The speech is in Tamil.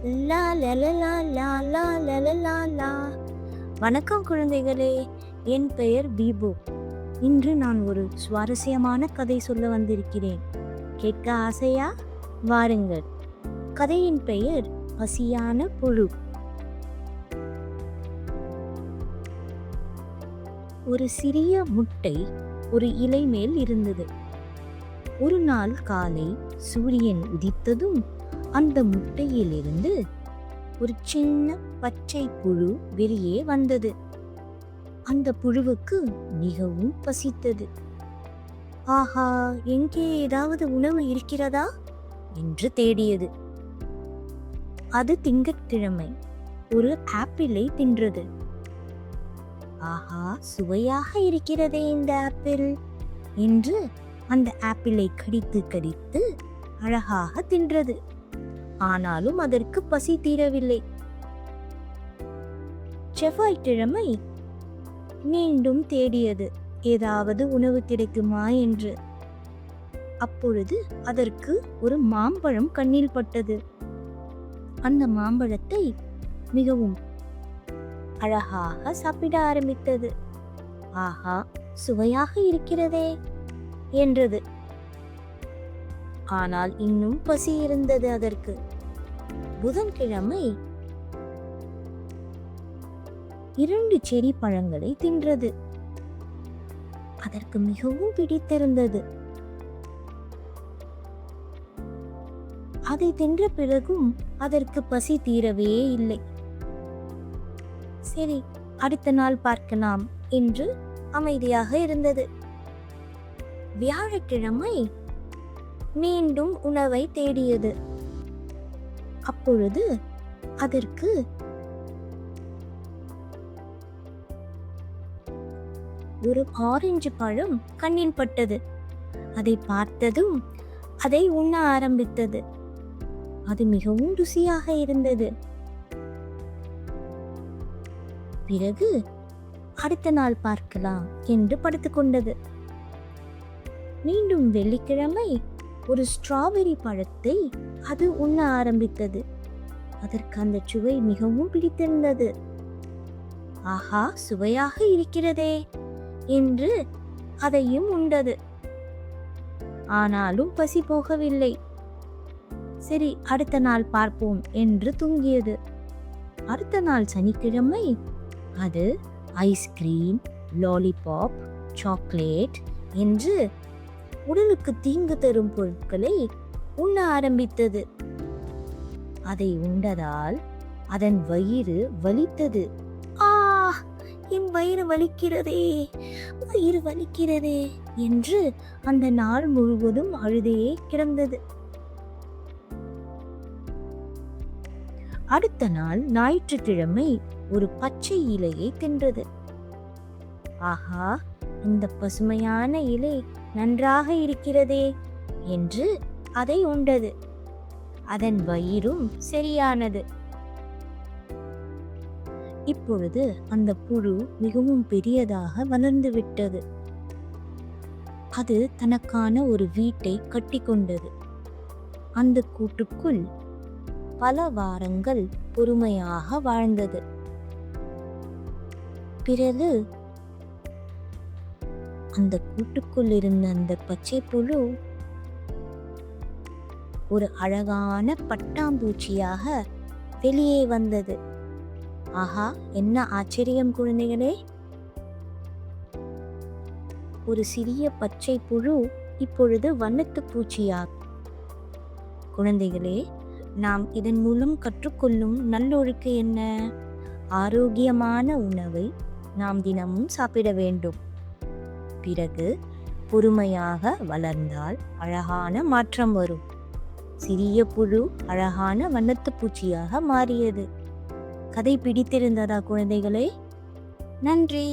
லா லலலா லா லா லலலா லா. வணக்கம் குழந்தைகளே, என் பெயர் பீபு. இன்று நான் ஒரு சுவாரஸ்யமான கதை சொல்ல வந்திருக்கிறேன். கேட்க ஆசையா? வாருங்கள். கதையின் பெயர் பசியான புழு. ஒரு சிறிய முட்டை ஒரு இலை மேல் இருந்தது. ஒரு நாள் காலை சூரியன் உதித்ததும் அந்த முட்டையிலிருந்து ஒரு சின்ன பச்சை புழு வெளியே வந்தது. அந்த புழுவுக்கு மிகவும் பசித்தது. ஆஹா, எங்கே ஏதாவது உணவு இருக்கிறதா என்று தேடியது. அது திங்கட்கிழமை ஒரு ஆப்பிளை தின்றது. ஆஹா, சுவையாக இருக்கிறதே இந்த ஆப்பிள் என்று அந்த ஆப்பிளை கடித்து கடித்து அழகாக தின்றது. ஆனாலும் அதற்கு பசி தீரவில்லை. செவ்வாய்க்கிழமை மீண்டும் தேடியது, ஏதாவது உணவு கிடைக்குமா என்று. அப்பொழுது அதற்கு ஒரு மாம்பழம் கண்ணில் பட்டது. அந்த மாம்பழத்தை மிகவும் அழகாக சாப்பிட ஆரம்பித்தது. ஆஹா, சுவையாக இருக்கிறதே என்றது. ஆனால் இன்னும் பசி இருந்தது அதற்கு. புதன்கிழமை 2 செரி பழங்களை தின்றது. அதற்கு மிகவும் பிடித்திருந்தது. அதை தின்ற பிறகும் அதற்கு பசி தீரவே இல்லை. சரி, அடுத்த நாள் பார்க்கலாம் என்று அமைதியாக இருந்தது. வியாழக்கிழமை மீண்டும் உணவை தேடியது. அப்பொழுது அதற்கு ஒரு ஆரஞ்சு பழம் கண்ணில் பட்டது. அதை பார்த்ததும் அதை உண்ண ஆரம்பித்தது. அது மிகவும் ருசியாக இருந்தது. பிறகு அடுத்த நாள் பார்க்கலாம் என்று படுத்துக்கொண்டது. மீண்டும் வெள்ளிக்கிழமை ஒரு ஸ்ட்ராபெரி பழத்தை அது உண்ண ஆரம்பித்தது. அதற்கு அந்த சுவை மிகவும் பிடித்திருந்தது. ஆஹா, சுவையாக இருக்கிறதே என்று அதையும் உண்டது. ஆனாலும் பசி போகவில்லை. சரி, அடுத்த நாள் பார்ப்போம் என்று தூங்கியது. அடுத்த நாள் சனிக்கிழமை அது ஐஸ்கிரீம், லாலிபாப், சாக்லேட் என்று உடலுக்கு தீங்கு தரும் பொருட்களை உண்ண ஆரம்பித்தது. அதை உண்டதால் அதன் வயிறு வலித்தது. ஆ, என் வயிறு வலிக்கிறதே, வயிறு வலிக்கிறதே என்று அந்த நாள் முழுவதும் அழுதே கிடந்தது. அடுத்த நாள் ஞாயிற்றுக்கிழமை ஒரு பச்சை இலையை தின்றது. ஆஹா, இந்த பசுமையான இலை நன்றாக இருக்கிறதே என்று அதை உண்டது. அதன் வயிறும் சரியானது. இப்பொழுது அந்த புழு மிகவும் பெரியதாக வளர்ந்து விட்டது. அது தனக்கான ஒரு வீட்டை கட்டிக்கொண்டது. அந்த கூட்டுக்குள் பல வாரங்கள் பொறுமையாக வாழ்ந்தது. பிறகு அந்த கூட்டுக்குள் இருந்த அந்த பச்சை புழு ஒரு அழகான பட்டாம்பூச்சியாக வெளியே வந்தது. ஆஹா, என்ன ஆச்சரியம் குழந்தைகளே! ஒரு சிறிய பச்சை புழு இப்பொழுது வண்ணத்து பூச்சியாகும். குழந்தைகளே, நாம் இதன் மூலம் கற்றுக்கொள்ளும் நல்லொழுக்கு என்ன? ஆரோக்கியமான உணவை நாம் தினமும் சாப்பிட வேண்டும். பிறகு பொறுமையாக வளர்ந்தால் அழகான மாற்றம் வரும். சிறிய புழு அழகான வண்ணத்து பூச்சியாக மாறியது. கதை பிடித்திருந்ததா குழந்தைகளே? நன்றி.